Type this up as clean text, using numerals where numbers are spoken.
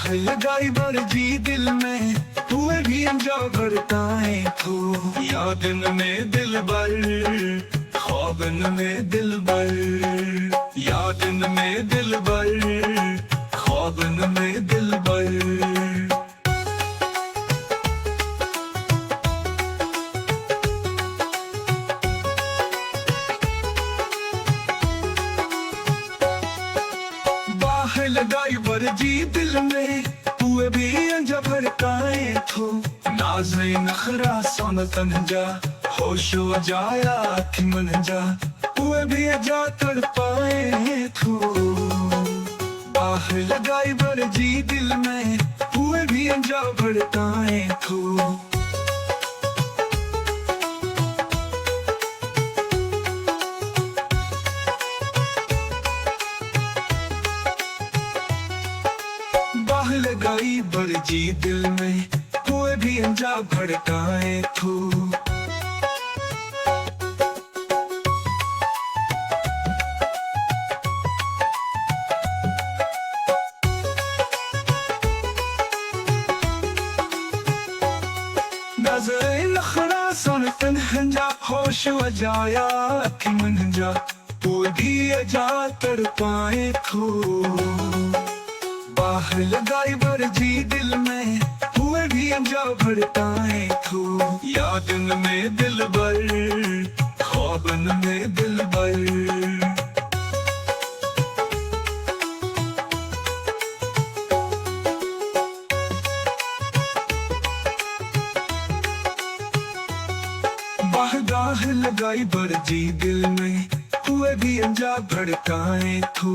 बाहर लगाई बरजी दिल में, हुए भी अंजा भरताएं तो। यादन में दिल बर, ख्वाबन में दिल बर, यादन में दिल बर, ख्वाबन में दिल बर। बाहर लगाई बरजी दिल में, हुए भी अंजा भड़काए थो। नाज़े नखरा सोन तंजा, होश हो जाया कि मन जा, हुए भी अंजा तड़पाए थो। बाहर लगाई बरजी दिल में, हुए भी अंजा भड़काए थो। बाह लगाई बरजी दिल में, हुए भी अंजा भड़काए थो। नज़रे नखरा सन तन्हंजा, होश वजाया कि मन जा, वो भी अजा तड़पाए थो। बाहर लगाई बरजी दिल में, हुए भी अंजा भड़काए थो। यादन में दिल बर, ख्वाबन में दिल बर। बाह लगाई बरजी दिल में, हुए भी अंजा भड़काए थो।